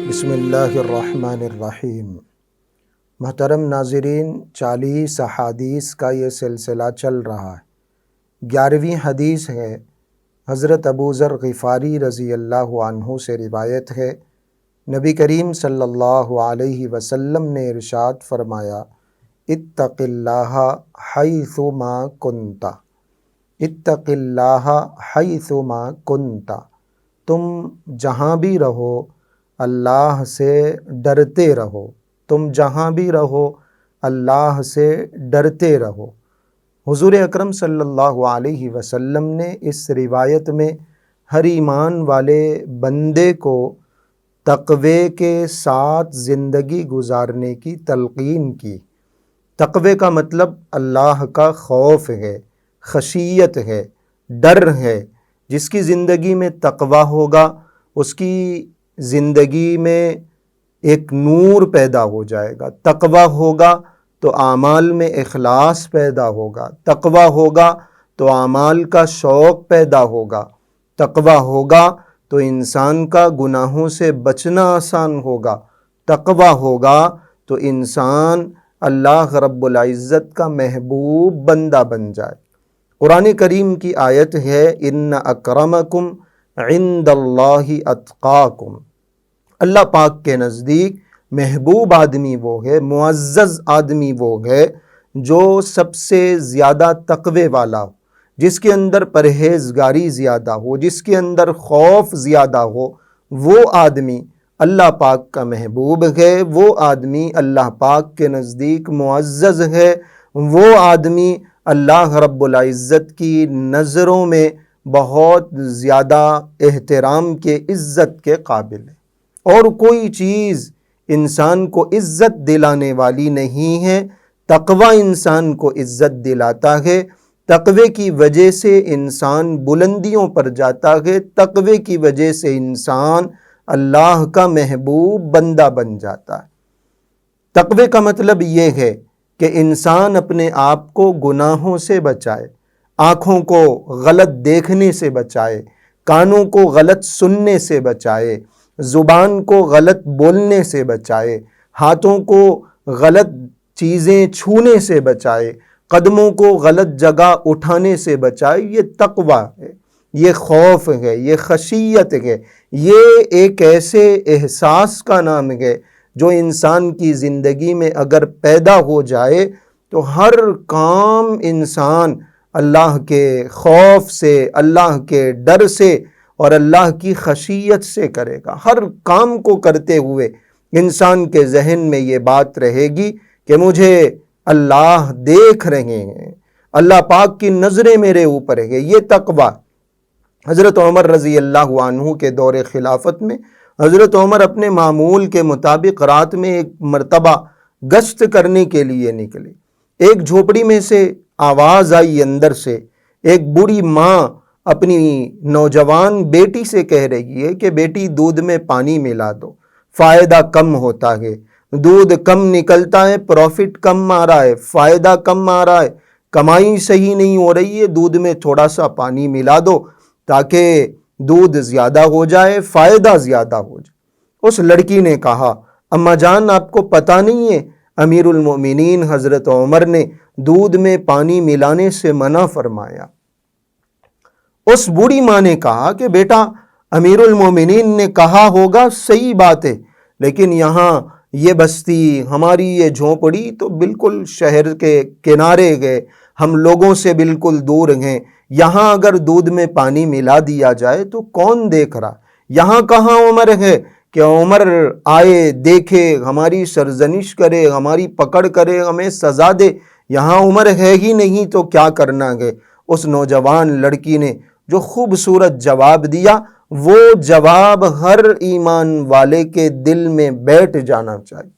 بسم اللہ الرحمن الرحیم۔ محترم ناظرین، 40 احادیث کا یہ سلسلہ چل رہا ہے۔ 11ویں حدیث ہے، حضرت ابو ذر غفاری رضی اللہ عنہ سے روایت ہے، نبی کریم صلی اللہ علیہ وسلم نے ارشاد فرمایا، اتق اللہ حیث ما کنت، اتق اللہ حیث ما کنت، تم جہاں بھی رہو اللہ سے ڈرتے رہو، تم جہاں بھی رہو اللہ سے ڈرتے رہو۔ حضور اکرم صلی اللہ علیہ وسلم نے اس روایت میں ہر ایمان والے بندے کو تقوی کے ساتھ زندگی گزارنے کی تلقین کی۔ تقوی کا مطلب اللہ کا خوف ہے، خشیت ہے، ڈر ہے۔ جس کی زندگی میں تقوی ہوگا اس کی زندگی میں ایک نور پیدا ہو جائے گا۔ تقوی ہوگا تو اعمال میں اخلاص پیدا ہوگا، تقوی ہوگا تو اعمال کا شوق پیدا ہوگا، تقوی ہوگا تو انسان کا گناہوں سے بچنا آسان ہوگا، تقوی ہوگا تو انسان اللہ رب العزت کا محبوب بندہ بن جائے۔ قرآن کریم کی آیت ہے، ان اکرمکم عند اللہ اتقاکم۔ اللہ پاک کے نزدیک محبوب آدمی وہ ہے، معزز آدمی وہ ہے جو سب سے زیادہ تقوی والا ہو، جس کے اندر پرہیزگاری زیادہ ہو، جس کے اندر خوف زیادہ ہو۔ وہ آدمی اللہ پاک کا محبوب ہے، وہ آدمی اللہ پاک کے نزدیک معزز ہے، وہ آدمی اللہ رب العزت کی نظروں میں بہت زیادہ احترام کے، عزت کے قابل ہے۔ اور کوئی چیز انسان کو عزت دلانے والی نہیں ہے، تقوی انسان کو عزت دلاتا ہے۔ تقوی کی وجہ سے انسان بلندیوں پر جاتا ہے، تقوی کی وجہ سے انسان اللہ کا محبوب بندہ بن جاتا ہے۔ تقوی کا مطلب یہ ہے کہ انسان اپنے آپ کو گناہوں سے بچائے، آنکھوں کو غلط دیکھنے سے بچائے، کانوں کو غلط سننے سے بچائے، زبان کو غلط بولنے سے بچائے، ہاتھوں کو غلط چیزیں چھونے سے بچائے، قدموں کو غلط جگہ اٹھانے سے بچائے۔ یہ تقوی ہے، یہ خوف ہے، یہ خشیت ہے، یہ ایک ایسے احساس کا نام ہے جو انسان کی زندگی میں اگر پیدا ہو جائے تو ہر کام انسان اللہ کے خوف سے، اللہ کے ڈر سے اور اللہ کی خشیت سے کرے گا۔ ہر کام کو کرتے ہوئے انسان کے ذہن میں یہ بات رہے گی کہ مجھے اللہ دیکھ رہے ہیں، اللہ پاک کی نظریں میرے اوپر ہیں۔ یہ تقوی۔ حضرت عمر رضی اللہ عنہ کے دور خلافت میں حضرت عمر اپنے معمول کے مطابق رات میں ایک مرتبہ گشت کرنے کے لیے نکلے۔ ایک جھوپڑی میں سے آواز آئی اندر سے، ایک بوڑھی ماں اپنی نوجوان بیٹی سے کہہ رہی ہے کہ بیٹی دودھ میں پانی ملا دو، فائدہ کم ہوتا ہے، دودھ کم نکلتا ہے، پروفٹ کم آ رہا ہے، فائدہ کم آ رہا ہے، کمائی صحیح نہیں ہو رہی ہے، دودھ میں تھوڑا سا پانی ملا دو تاکہ دودھ زیادہ ہو جائے، فائدہ زیادہ ہو جائے۔ اس لڑکی نے کہا، اماں جان آپ کو پتہ نہیں ہے امیر المومنین حضرت عمر نے دودھ میں پانی ملانے سے منع فرمایا۔ اس بوڑھی ماں نے کہا کہ بیٹا امیر المومنین نے کہا ہوگا، صحیح بات ہے، لیکن یہاں یہ بستی، ہماری یہ جھونپڑی تو بالکل شہر کے کنارے گئے، ہم لوگوں سے بالکل دور ہیں، یہاں اگر دودھ میں پانی ملا دیا جائے تو کون دیکھ رہا؟ یہاں کہاں عمر ہے کہ عمر آئے، دیکھے، ہماری سرزنش کرے، ہماری پکڑ کرے، ہمیں سزا دے؟ یہاں عمر ہے ہی نہیں تو کیا کرنا ہے؟ اس نوجوان لڑکی نے جو خوبصورت جواب دیا، وہ جواب ہر ایمان والے کے دل میں بیٹھ جانا چاہیے۔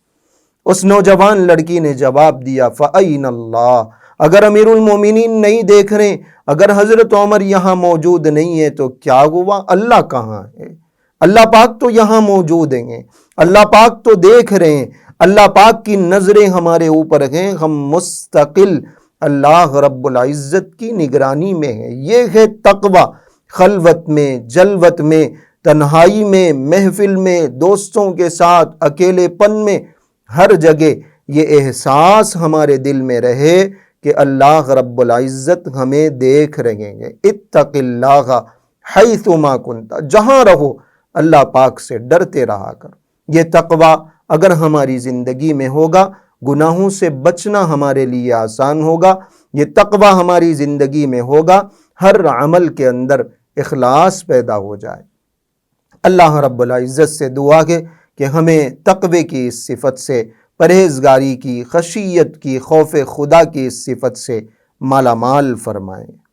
اس نوجوان لڑکی نے جواب دیا، فَأَيْنَ اللَّهُ، اگر امیر المومنین نہیں دیکھ رہے، اگر حضرت عمر یہاں موجود نہیں ہے تو کیا ہوا؟ اللہ کہاں ہے؟ اللہ پاک تو یہاں موجود ہیں، اللہ پاک تو دیکھ رہے ہیں، اللہ پاک کی نظریں ہمارے اوپر ہیں، ہم مستقل اللہ رب العزت کی نگرانی میں ہیں۔ یہ ہے تقوی۔ خلوت میں، جلوت میں تنہائی میں، محفل میں، دوستوں کے ساتھ، اکیلے پن میں، ہر جگہ یہ احساس ہمارے دل میں رہے کہ اللہ رب العزت ہمیں دیکھ رہے ہیں۔ اتق اللہ حیث ما کنت، جہاں رہو اللہ پاک سے ڈرتے رہا کر۔ یہ تقوی اگر ہماری زندگی میں ہوگا، گناہوں سے بچنا ہمارے لیے آسان ہوگا۔ یہ تقوی ہماری زندگی میں ہوگا، ہر عمل کے اندر اخلاص پیدا ہو جائے۔ اللہ رب العزت سے دعا ہے کہ ہمیں تقوی کی اس صفت سے، پرہیزگاری کی، خشیت کی، خوف خدا کی اس صفت سے مالا مال فرمائے۔